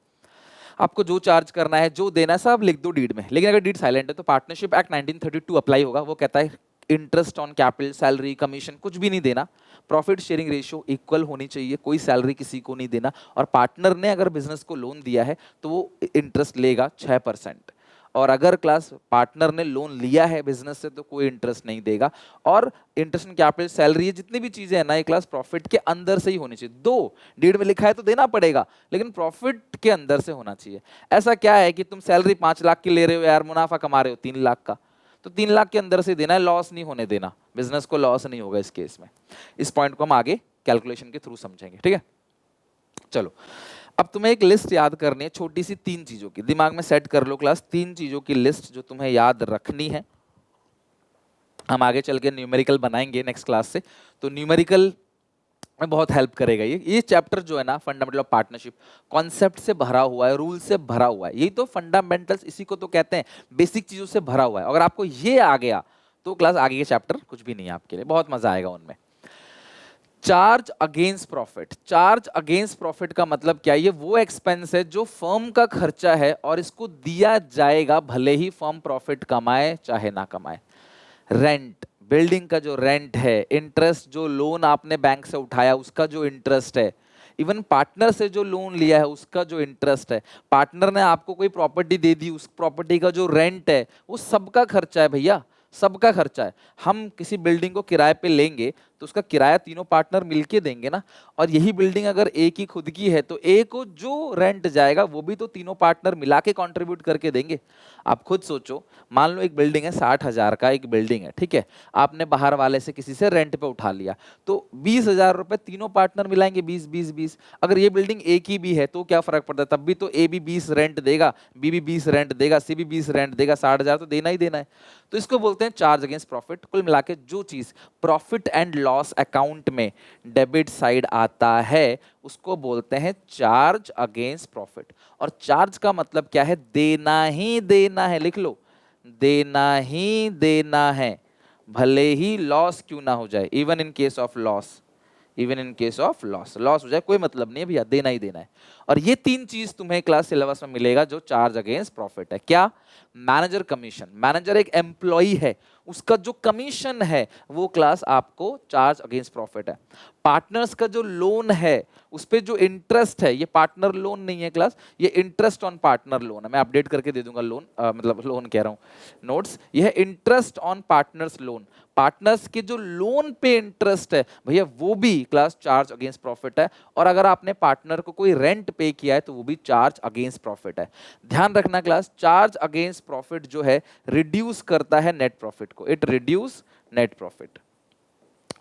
आपको जो चार्ज करना है, जो देना है, सब लिख दो डीड में। लेकिन अगर डीड साइलेंट है तो पार्टनरशिप एक्ट 1932 अप्लाई होगा। वो कहता है interest on capital, salary, commission कुछ भी नहीं देना, प्रॉफिट शेयरिंग रेशियो इक्वल होनी चाहिए, कोई सैलरी किसी को नहीं देना, और पार्टनर ने अगर बिजनेस को लोन दिया है तो वो इंटरेस्ट लेगा 6%, और अगर क्लास पार्टनर ने लोन लिया है बिजनेस से तो कोई इंटरेस्ट नहीं देगा। और इंटरेस्ट ऑन कैपिटल, सैलरी, जितनी भी चीजें हैं ना, ये क्लास प्रॉफिट के अंदर से ही होनी चाहिए। दो, डीड में लिखा है तो देना पड़ेगा, लेकिन प्रॉफिट के अंदर से होना चाहिए। ऐसा क्या है कि तुम सैलरी 5 लाख की ले रहे हो यार, मुनाफा कमा रहे हो 3 लाख का, तो 3 लाख के अंदर से देना है, लॉस नहीं होने देना, बिजनेस को लॉस नहीं होगा इस केस में। इस पॉइंट को हम आगे कैलकुलेशन के थ्रू समझेंगे, ठीक है। चलो, अब तुम्हें एक लिस्ट याद करनी है छोटी सी, 3 चीजों की, दिमाग में सेट कर लो क्लास, 3 चीजों की लिस्ट जो तुम्हें याद रखनी है। हम आगे चल के न्यूमेरिकल बनाएंगे नेक्स्ट क्लास से, तो न्यूमेरिकल में बहुत हेल्प करेगा ये चैप्टर जो है ना, फंडामेंटल ऑफ पार्टनरशिप, कॉन्सेप्ट से भरा हुआ है, रूल से भरा हुआ है। यही तो फंडामेंटल्स, इसी को तो कहते हैं, बेसिक चीजों से भरा हुआ है। अगर आपको ये आ गया तो क्लास आगे के चैप्टर कुछ भी नहीं है आपके लिए, बहुत मजा आएगा उनमें। Charge against profit, charge against profit का मतलब क्या है? ये वो एक्सपेंस है जो फर्म का खर्चा है और इसको दिया जाएगा भले ही फर्म प्रॉफिट कमाए चाहे ना कमाए। रेंट, बिल्डिंग का जो रेंट है, इंटरेस्ट, जो लोन आपने बैंक से उठाया उसका जो इंटरेस्ट है, इवन पार्टनर से जो लोन लिया है उसका जो इंटरेस्ट है, पार्टनर ने आपको कोई प्रॉपर्टी दे दी, उस प्रॉपर्टी का जो रेंट है, वो सबका खर्चा है भैया, सबका खर्चा है। हम किसी बिल्डिंग को किराए पे लेंगे तो उसका किराया तीनों पार्टनर मिलके देंगे ना, और यही बिल्डिंग अगर एक ही खुद की है तो एक को जो रेंट जाएगा वो भी तो तीनों पार्टनर मिला के कॉन्ट्रीब्यूट करके देंगे। आप खुद सोचो, मान लो एक बिल्डिंग है, 60,000 का एक बिल्डिंग है, ठीक है, आपने बाहर वाले से किसी से रेंट पे उठा लिया, तो 20,000 रुपए तीनों पार्टनर मिलाएंगे, 20-20-20। अगर ये बिल्डिंग एक ही भी है तो क्या फर्क पड़ता है, तब भी तो ए भी 20 रेंट देगा, बी भी 20 रेंट देगा, सी भी 20 रेंट देगा, 60,000 तो देना ही देना है। तो इसको बोलते हैं चार्ज अगेंस्ट प्रॉफिट। कुल मिला के जो चीज प्रॉफिट एंड लॉस अकाउंट में डेबिट साइड आता है उसको बोलते हैं चार्ज अगेंस्ट प्रॉफिट। और चार्ज का मतलब क्या है? देना ही देना है, लिख लो, देना ही देना है, भले ही लॉस क्यों ना हो जाए, even in case of loss, even in case of loss, loss हो जाए कोई मतलब नहीं है भैया, देना ही देना है। और ये तीन चीज तुम्हें क्लास सिलेबस में मिलेगा जो चार्ज अगेंस्ट प्रॉफिट है। क्या? मैनेजर कमीशन, मैनेजर एक एम्प्लॉई है, उसका जो कमीशन है वो क्लास आपको चार्ज अगेंस्ट प्रॉफिट है। पार्टनर्स का जो लोन है उस पे जो इंटरेस्ट है, ये पार्टनर लोन नहीं है क्लास, ये इंटरेस्ट ऑन पार्टनर लोन है। मैं अपडेट करके दे दूंगा लोन, मतलब लोन कह रहा हूँ नोट्स, यह interest on partners loan. Partners के जो लोन पे इंटरेस्ट है भैया वो भी क्लास चार्ज अगेंस्ट प्रॉफिट है। और अगर आपने पार्टनर को कोई रेंट पे किया है तो वो भी चार्ज अगेंस्ट प्रॉफिट है। ध्यान रखना क्लास, चार्ज अगेंस्ट प्रॉफिट जो है रिड्यूस करता है नेट प्रॉफिट को, इट रिड्यूस नेट प्रॉफिट।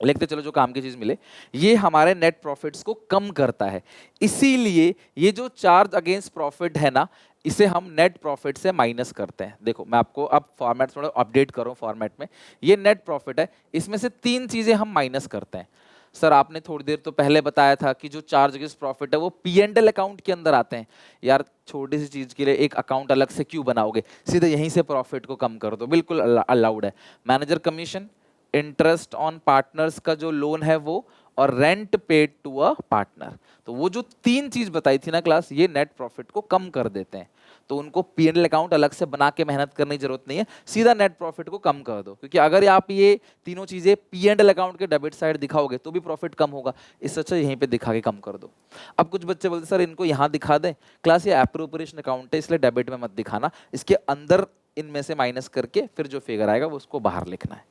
लिखते चलो जो काम की चीज मिले, ये हमारे नेट प्रॉफिट्स को कम करता है। इसीलिए ये जो चार्ज अगेंस्ट प्रॉफिट है ना, इसे हम नेट प्रॉफिट से माइनस करते हैं। देखो मैं आपको अब फॉर्मेट थोड़ा अपडेट करूं फॉर्मेट में, ये नेट प्रॉफिट है, इसमें से तीन चीजें हम माइनस करते हैं। सर आपने थोड़ी देर तो पहले बताया था कि जो चार्ज अगेंस्ट प्रॉफिट है वो P&L अकाउंट के अंदर आते हैं। यार छोटी सी चीज के लिए एक अकाउंट अलग से क्यों बनाओगे, सीधे यहीं से प्रॉफिट को कम कर दो, बिल्कुल अलाउड है। Manager commission, interest on partners का जो लोन है वो, और rent paid to a partner, तो वो जो तीन चीज बताई थी ना क्लास, ये नेट प्रॉफिट को कम कर देते हैं। तो उनको P&L अकाउंट अलग से बना के मेहनत करने की जरूरत नहीं है, सीधा नेट प्रॉफिट को कम कर दो। क्योंकि अगर आप ये तीनों चीजें P&L अकाउंट के डेबिट साइड दिखाओगे तो भी प्रॉफिट कम होगा, इससे अच्छा यहीं पे दिखा के कम कर दो। अब कुछ बच्चे बोलते सर इनको यहाँ दिखा दें, क्लास ये एप्रोप्रिएशन अकाउंट है इसलिए डेबिट में मत दिखाना, इसके अंदर इनमें से माइनस करके फिर जो फिगर आएगा वो उसको बाहर लिखना है।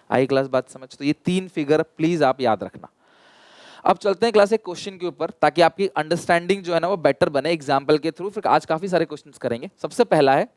आई क्लास बात समझ? तो ये तीन फिगर प्लीज आप याद रखना। अब चलते हैं क्लास एक क्वेश्चन के ऊपर, ताकि आपकी अंडरस्टैंडिंग जो है ना वो बेटर बने एग्जाम्पल के थ्रू। फिर आज काफी सारे क्वेश्चंस करेंगे। सबसे पहला है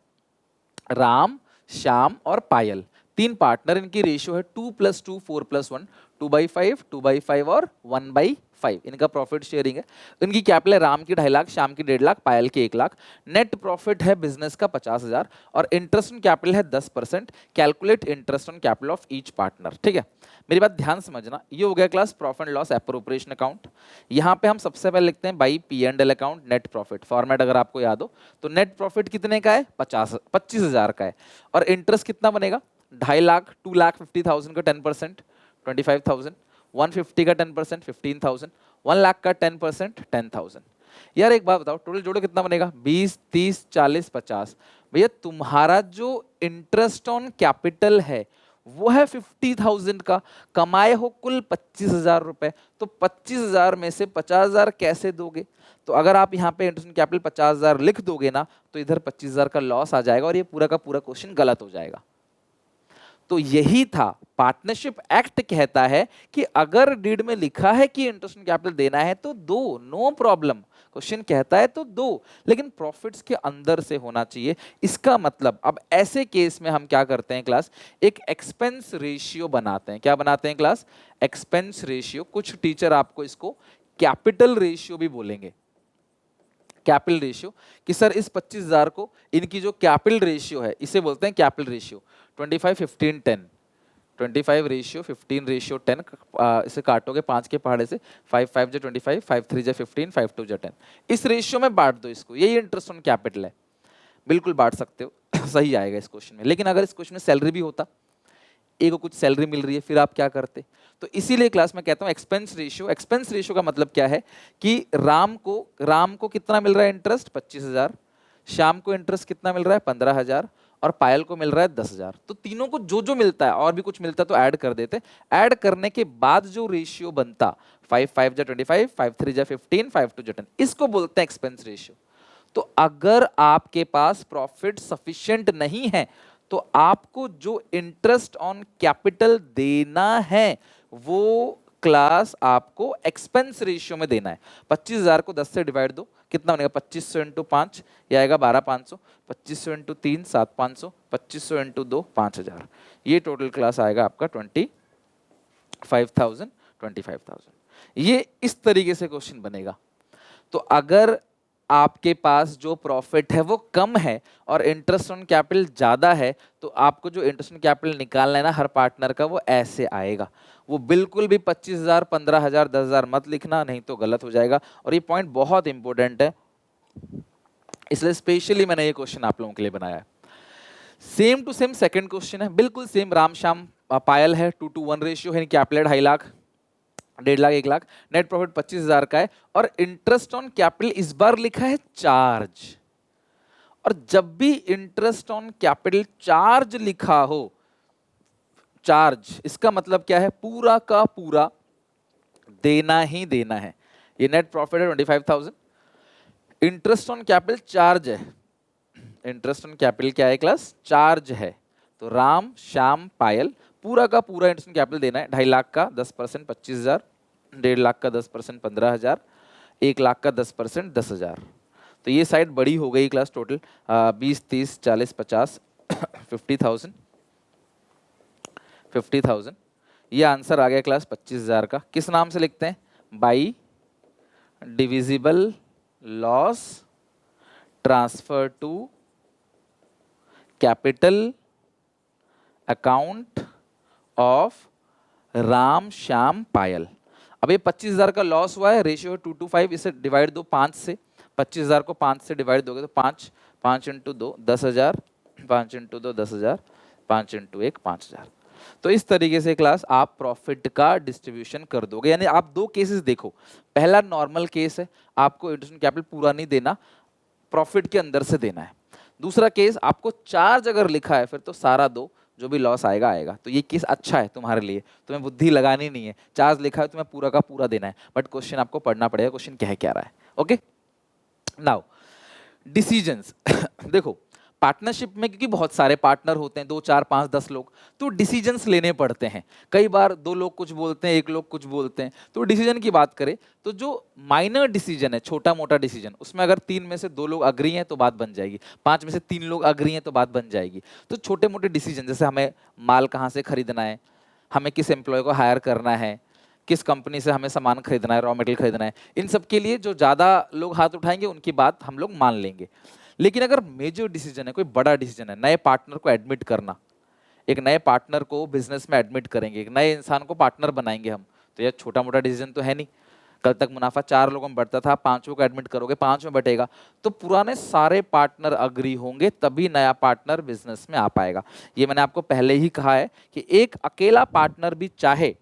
राम, श्याम और पायल, तीन पार्टनर, इनकी रेशियो है 2+2 4+1, 2/5, 2/5 और 1/5। इनका प्रॉफिट शेयरिंग है। इनकी कैपिटल है राम की 2.5 लाख, श्याम की 1.5 लाख, पायल की 1 लाख। नेट प्रॉफिट है बिजनेस का 50,000 और इंटरेस्ट ऑन कैपिटल है 10%। Calculate interest on capital of each partner. ठीक है, मेरी बात ध्यान समझना। ये हो गया class profit and loss appropriation account. यहाँ पे हम सबसे पहले लिखते हैं by P&L account net profit. Format अगर आपको याद हो तो नेट प्रॉफिट कितने का है? 25,000 का है। और इंटरेस्ट कितना बनेगा? 2.5 लाख, 2,50,000 का 10% 25,000, 150 का 10% 15,000, 1 लाख का 10% 10,000। यार एक बात बताओ, टोटल जोड़ो कितना बनेगा? 20, 30, 40, 50। भैया तुम्हारा जो इंटरेस्ट ऑन कैपिटल है वो है 50,000 का, कमाए हो कुल 25,000 रुपए, तो 25,000 में से 50,000 कैसे दोगे? तो अगर आप यहाँ पे इंटरेस्ट ऑन कैपिटल 50,000 लिख दोगे ना तो इधर 25,000 का लॉस आ जाएगा और ये पूरा का पूरा क्वेश्चन गलत हो जाएगा। तो यही था, पार्टनरशिप एक्ट कहता है कि अगर डीड में लिखा है कि इंटरेस्ट ऑन कैपिटल देना है तो दो, नो प्रॉब्लम। क्वेश्चन कहता है तो दो, लेकिन प्रॉफिट्स के अंदर से होना चाहिए। इसका मतलब अब ऐसे केस में हम क्या करते हैं क्लास, एक एक्सपेंस रेशियो बनाते हैं। क्या बनाते हैं क्लास? Expense ratio. कुछ टीचर आपको इसको कैपिटल रेशियो भी बोलेंगे। कैपिटल रेशियो कि सर इस 25,000 को, इनकी जो कैपिटल रेशियो है इसे बोलते हैं कैपिटल रेशियो। 25, 15, 10, 25 रेशियो 15 रेशियो 10, इसे काटोगे 5 के पहाड़े से, 5 5 जो 25, 5 3 जो 15, 5 2 जो 10, इस रेशियो में बांट दो इसको। यही इंटरेस्ट ऑन कैपिटल है, बिल्कुल बांट सकते हो सही आएगा इस क्वेश्चन में। लेकिन अगर इस क्वेश्चन में सैलरी भी होता, ए को कुछ सैलरी मिल रही है, फिर आप क्या करते? तो इसीलिए क्लास में कहता हूं एक्सपेंस रेशियो। एक्सपेंस रेशियो का मतलब क्या है कि राम को कितना मिल रहा है इंटरेस्ट? 25,000। श्याम को इंटरेस्ट कितना मिल रहा है? 15,000। और पायल को मिल रहा है 10,000। तो तीनों को जो जो मिलता है, और भी कुछ मिलता है तो ऐड कर देते। ऐड करने के बाद जो रेशियो बनता, 5 5 जा 25, 5 3 जा 15, 5 2 जा 10, इसको बोलते हैं एक्सपेंस रेशियो। तो अगर आपके पास प्रॉफिट सफिशिएंट नहीं है तो आपको जो इंटरेस्ट ऑन कैपिटल देना है वो क्लास आपको एक्सपेंस रेशियो में देना है। 25,000 को 10 से डिवाइड दो, कितना बनेगा? 2500 इंटू 5, यह आएगा 12,500। 2500 इंटू 3 7,500, 2500 इंटू 2 5,000। ये टोटल क्लास आएगा आपका 25,000। ये इस तरीके से क्वेश्चन बनेगा। तो अगर आपके पास जो प्रॉफिट है वो कम है और इंटरेस्ट ऑन कैपिटल ज्यादा है, तो आपको जो इंटरेस्ट ऑन कैपिटल निकालना है ना हर पार्टनर का, वो ऐसे आएगा। वो बिल्कुल भी 25,000, 15,000, 10,000 मत लिखना, नहीं तो गलत हो जाएगा। और ये पॉइंट बहुत इंपॉर्टेंट है, इसलिए स्पेशली मैंने ये क्वेश्चन आप लोगों के लिए बनाया है। Same to same second question है, बिल्कुल सेम। राम श्याम पायल है, 2:1 रेशियो है, capital 2.5 lakh. 1.5 lakh 1 lakh, net profit 25,000 का है, और इंटरेस्ट ऑन कैपिटल इस बार लिखा है चार्ज। और जब भी इंटरेस्ट ऑन कैपिटल चार्ज लिखा हो, चार्ज इसका मतलब क्या है, पूरा का पूरा देना ही देना है। ये नेट प्रॉफिट है 25,000, इंटरेस्ट ऑन कैपिटल चार्ज है, इंटरेस्ट ऑन कैपिटल क्या है क्लास, चार्ज है। तो राम श्याम पायल पूरा का पूरा इंटरेस्ट ऑन कैपिटल देना है। 2.5 लाख का 10% 25,000, 1.5 लाख का 10% 15,000, 1 लाख का 10% 10,000। तो ये साइड बड़ी हो गई क्लास, टोटल 20 30 40 50 50,000 50,000। ये आंसर आ गया क्लास 25,000 का। किस नाम से लिखते हैं, by divisible loss transfer to capital account of Ram Shyam Payal. अब ये 25,000 का लॉस हुआ है, रेशियो 2:5, इसे डिवाइड दो 5 से, 25,000 को 5 से डिवाइड दोगे तो 5 5 इंटू 2 10,000, 5 इंटू 2 10,000, 5 इंटू 1 5,000। तो इस तरीके से क्लास आप प्रॉफिट का डिस्ट्रीब्यूशन कर दोगे। यानी आप दो केसेस देखो, पहला नॉर्मल केस है, आपको इंटरेस्ट कैपिटल पूरा नहीं देना, प्रॉफिट के अंदर से देना है। दूसरा केस, आपको चार्ज अगर लिखा है फिर तो सारा दो, जो भी लॉस आएगा आएगा। तो ये केस अच्छा है तुम्हारे लिए, तुम्हें बुद्धि लगानी नहीं है, चार्ज लिखा है तुम्हें पूरा का पूरा देना है, बट क्वेश्चन आपको पढ़ना पड़ेगा, क्वेश्चन कह क्या रहा है। ओके, नाउ डिसीजंस देखो, पार्टनरशिप में क्योंकि बहुत सारे पार्टनर होते हैं, 2 4 5 10 लोग, तो डिसीजंस लेने पड़ते हैं। कई बार 2 लोग कुछ बोलते हैं, 1 लोग कुछ बोलते हैं। तो डिसीजन की बात करें तो जो माइनर डिसीजन है, छोटा मोटा डिसीजन, उसमें अगर 3 में से 2 लोग अग्री हैं तो बात बन जाएगी, 5 में से 3 लोग अग्री हैं तो बात बन जाएगी। तो छोटे मोटे डिसीजन, जैसे हमें माल कहाँ से खरीदना है, हमें किस एम्प्लॉय को हायर करना है, किस कंपनी से हमें सामान खरीदना है, रॉ मटेरियल खरीदना है, इन सब के लिए जो ज़्यादा लोग हाथ उठाएंगे उनकी बात हम लोग मान लेंगे। लेकिन अगर मेजर डिसीजन है, कोई बड़ा डिसीजन है, नए पार्टनर को एडमिट करना, एक नए पार्टनर को बिजनेस में एडमिट करेंगे, एक नए इंसान को पार्टनर बनाएंगे हम, तो यह छोटा मोटा डिसीजन तो है नहीं। कल तक मुनाफा 4 लोगों में बढ़ता था, 5 को एडमिट करोगे 5 में बटेगा, तो पुराने सारे पार्टनर अग्री होंगे तभी नया पार्टनर बिजनेस में आ पाएगा। ये मैंने आपको पहले ही कहा है कि एक अकेला पार्टनर भी चाहे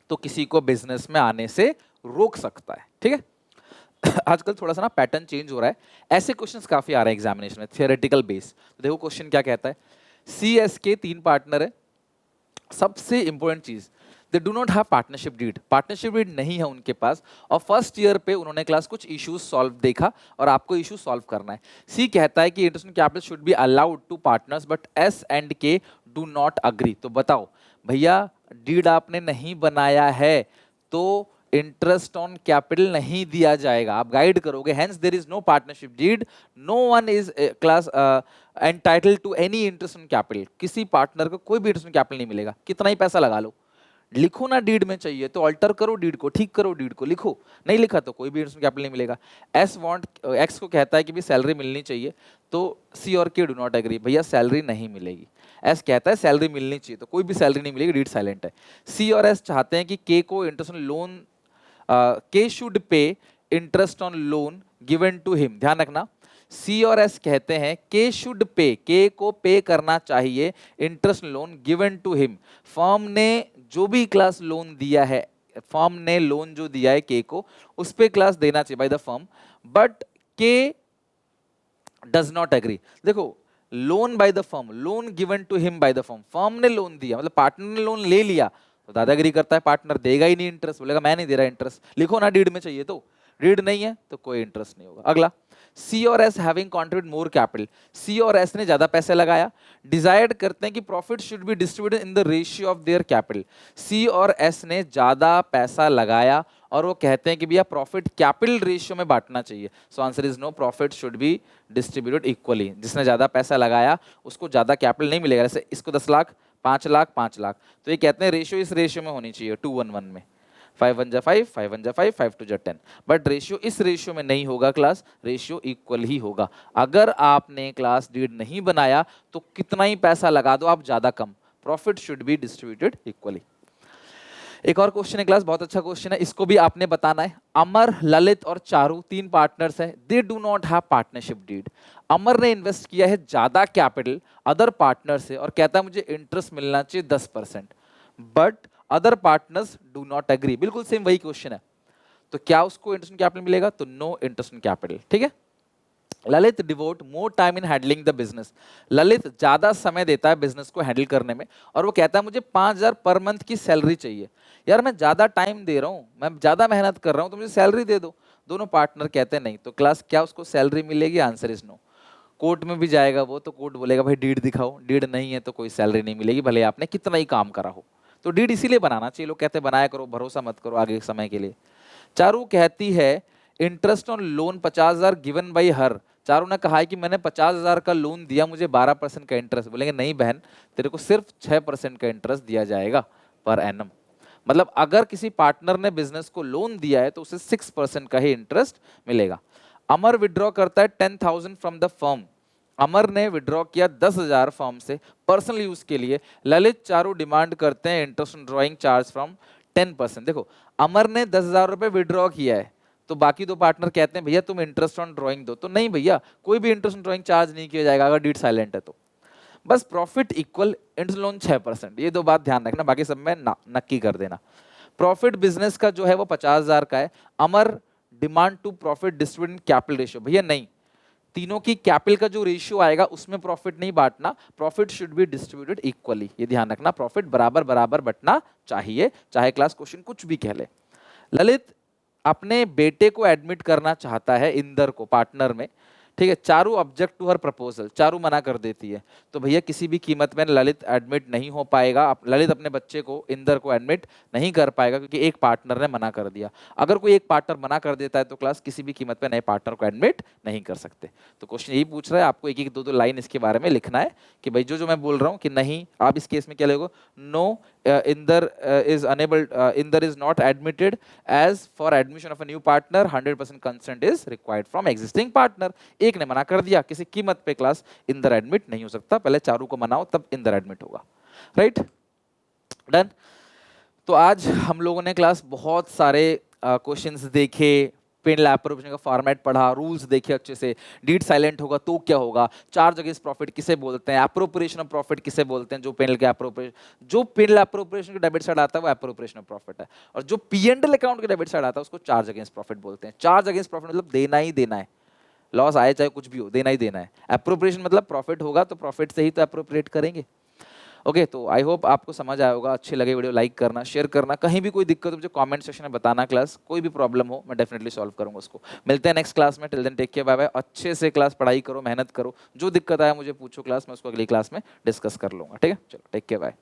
तो किसी को बिजनेस में आने से रोक सकता है। ठीक है आजकल थोड़ा सा ना पैटर्न चेंज हो रहा है, ऐसे क्वेश्चंस काफी आ रहे हैं एग्जामिनेशन में, थियोरेटिकल बेस। तो देखो क्वेश्चन क्या कहता है, CS के 3 पार्टनर है, सबसे इंपॉर्टेंट चीज, they do not have partnership deed, partnership deed नहीं है उनके पास, और फर्स्ट ईयर पे उन्होंने क्लास कुछ इश्यूज सॉल्व देखा और आपको इशू सॉल्व करना है। सी कहता है कि interest on capital should be allowed to partners but S and K do not agree. तो बताओ भैया, डीड आपने नहीं बनाया है तो इंटरेस्ट ऑन कैपिटल नहीं दिया जाएगा, आप गाइड करोगे, hence there is no partnership deed, no one is class entitled to any interest on capital. किसी पार्टनर को कोई भी इंटरेस्ट ऑन कैपिटल नहीं मिलेगा, कितना ही पैसा लगा लो। लिखो ना डीड में चाहिए तो अल्टर करो डीड को, ठीक करो डीड को, लिखो, नहीं लिखा तो कोई भी इंटरेस्ट ऑन कैपिटल नहीं मिलेगा। एक्स को कहता है कि भी सैलरी मिलनी चाहिए, तो सी और के डू नॉट एग्री, भैया सैलरी नहीं मिलेगी। एस कहता है सैलरी मिलनी चाहिए, तो कोई भी सैलरी नहीं मिलेगी, डीड साइलेंट है। सी और एस चाहते हैं कि के को interest on loan, K should pay interest on loan given to him, ध्यान रखना। सी और एस कहते हैं के शुड पे, के को पे करना चाहिए interest loan given to him, firm ने जो भी क्लास लोन दिया है, फर्म ने लोन जो दिया है के को, उस पे क्लास देना चाहिए by the firm, but K does not agree. देखो, loan by the firm, loan given to him by the firm, firm ने लोन दिया मतलब पार्टनर ने लोन ले लिया, तो दादागिरी करता है, पार्टनर देगा ही नहीं इंटरेस्ट, बोलेगा मैं नहीं दे रहा इंटरेस्ट, लिखो ना डीड में चाहिए तो, डीड नहीं है तो कोई इंटरेस्ट नहीं होगा। अगला, सी और S having contribute more capital, C और एस ने ज्यादा पैसे लगाया, डिजायर्ड करते हैं कि profit should be distributed in the ratio of their capital, C और एस ने ज्यादा पैसा लगाया और वो कहते हैं कि भैया प्रॉफिट कैपिटल रेशियो में बांटना चाहिए। So answer is no, profit should be distributed equally, जिसने ज्यादा पैसा लगाया उसको ज्यादा कैपिटल नहीं मिलेगा। जैसे इसको 10 लाख, 5 लाख 5 लाख, तो ये कहते हैं रेशियो इस रेशियो में होनी चाहिए 2:1 में, 5 1 जा 5, 5 1 जा 5, 5 2 जा 10, बट रेशियो इस रेशियो में नहीं होगा क्लास, रेशियो इक्वल ही होगा। अगर आपने क्लास डीड नहीं बनाया तो कितना ही पैसा लगा दो आप, ज्यादा कम, profit should be distributed equally. एक और क्वेश्चन है क्लास, बहुत अच्छा क्वेश्चन है, इसको भी आपने बताना है। अमर, ललित और चारू 3 पार्टनर्स हैं, they do not have partnership deed. Amar ने इन्वेस्ट किया है ज्यादा कैपिटल अदर पार्टनर से और कहता है मुझे इंटरेस्ट मिलना चाहिए 10%, but other partners do not agree, बिल्कुल सेम वही क्वेश्चन है। तो क्या उसको इंटरेस्ट कैपिटल मिलेगा? तो नो इंटरेस्ट कैपिटल। ठीक है। Lalit devote more time in handling the business, Lalit ज्यादा समय देता है बिजनेस को हैंडल करने में, और वो कहता है मुझे 5,000 पर मंथ की सैलरी चाहिए। यार मैं ज्यादा टाइम दे रहा हूँ, मैं ज्यादा मेहनत कर रहा हूँ, तो मुझे सैलरी दे दो। दोनों पार्टनर कहते हैं नहीं। तो क्लास क्या उसको सैलरी मिलेगी? Answer is no. कोर्ट में भी जाएगा वो, तो कोर्ट बोलेगा भाई डीड दिखाओ, डीड नहीं है तो कोई सैलरी नहीं मिलेगी, भले आपने कितना ही काम करा हो। तो डीड इसीलिए बनाना चाहिए, लोग कहते हैं बनाया करो, भरोसा मत करो आगे के समय के लिए। चारू कहती है interest on loan 50,000 given by her. Charu ने कहा है कि मैंने 50,000 का लोन दिया, मुझे 12% का इंटरेस्ट। बोलेंगे नहीं बहन, तेरे को सिर्फ 6% का इंटरेस्ट दिया जाएगा पर एनम। मतलब अगर किसी पार्टनर ने बिजनेस को लोन दिया है तो उसे 6% का ही इंटरेस्ट मिलेगा। अमर विड्रॉ करता है 10,000 फ्रॉम द फर्म। अमर ने विड्रॉ किया 10,000 फर्म से पर्सनल यूज के लिए। ललित चारू डिमांड करते हैं interest on drawing charge from 10%। देखो अमर ने 10,000 रुपए विड्रॉ किया है, तो बाकी दो पार्टनर कहते हैं भैया तुम इंटरेस्ट ऑन ड्रॉइंग दो। तो नहीं भैया, कोई भी इंटरेस्ट ऑन ड्रॉइंग चार्ज नहीं किया जाएगा अगर डीड साइलेंट है तो। बस प्रॉफिट इक्वल इंटरेस्ट लोन 6%, ये दो बात ध्यान रखना, बाकी सब में ना नक्की कर देना। प्रॉफिट बिजनेस का जो है वो 50,000 का है। Amar demand to profit distribute capital ratio. भैया नहीं, तीनों की कैपिटल का जो रेशियो आएगा उसमें प्रॉफिट नहीं बांटना, profit should be distributed equally. ये ध्यान रखना, प्रॉफिट बराबर बराबर बंटना चाहिए, चाहे क्लास क्वेश्चन कुछ भी कह ले। ललित अपने बेटे को एडमिट करना चाहता है इंदर को पार्टनर में। ठीक है। Charu object to her proposal, Charu मना कर देती है। तो भैया किसी भी कीमत में ललित एडमिट नहीं हो पाएगा, ललित अपने बच्चे को इंदर को एडमिट नहीं कर पाएगा क्योंकि एक पार्टनर ने मना कर दिया। अगर कोई एक पार्टनर मना कर देता है तो क्लास किसी भी कीमत पे नए पार्टनर को एडमिट नहीं कर सकते। तो क्वेश्चन यही पूछ रहा है, आपको एक एक दो दो लाइन इसके बारे में लिखना है कि भाई जो जो मैं बोल रहा हूँ कि नहीं, आप इस केस में क्या लिखोगे? No Inder is unable, Inder is not admitted as for admission of a new partner, 100% consent is required from existing partner. एक ने मना कर दिया, किसी कीमत पे क्लास इंदर एडमिट नहीं हो सकता, पहले चारू को मनाओ तब इंदर एडमिट होगा। Right, done. तो आज हम लोगों ने क्लास बहुत सारे क्वेश्चंस देखे, पेनल एप्रोप्रिएशन का फॉर्मेट पढ़ा, रूल्स देखे अच्छे से, डीड साइलेंट होगा तो क्या होगा, चार्ज अगेंस्ट प्रॉफिट किसे बोलते हैं, एप्रोप्रिएशन ऑफ प्रॉफिट किसे बोलते हैं, जो पेनल के एप्रोप्रिएशन, जो पेनल एप्रोप्रिएशन के डेबिट साइड आता है वो एप्रोप्रिएशन ऑफ प्रॉफिट है, और जो पी&एल अकाउंट के डेबिट साइड आता है उसको चार्ज अगेंस्ट प्रॉफिट बोलते हैं। चार्ज अगेंस्ट प्रॉफिट मतलब देना ही देना है, लॉस आए चाहे कुछ भी हो, देना ही देना है। एप्रोप्रिएशन मतलब प्रॉफिट होगा तो प्रॉफिट से ही तो एप्रोप्रिएट करेंगे। ओके, तो आई होप आपको समझ आया होगा। अच्छी लगे वीडियो लाइक करना, शेयर करना, कहीं भी कोई दिक्कत हो मुझे कमेंट सेक्शन में बताना, क्लास कोई भी प्रॉब्लम हो मैं डेफिनेटली सॉल्व करूंगा उसको। मिलते हैं नेक्स्ट क्लास में, till then take care, bye bye. अच्छे से क्लास पढ़ाई करो, मेहनत करो, जो दिक्कत आया मुझे पूछो क्लास में, उसको अगली क्लास में डिस्कस कर लूंगा। ठीक है, चलो टेक केयर, बाय।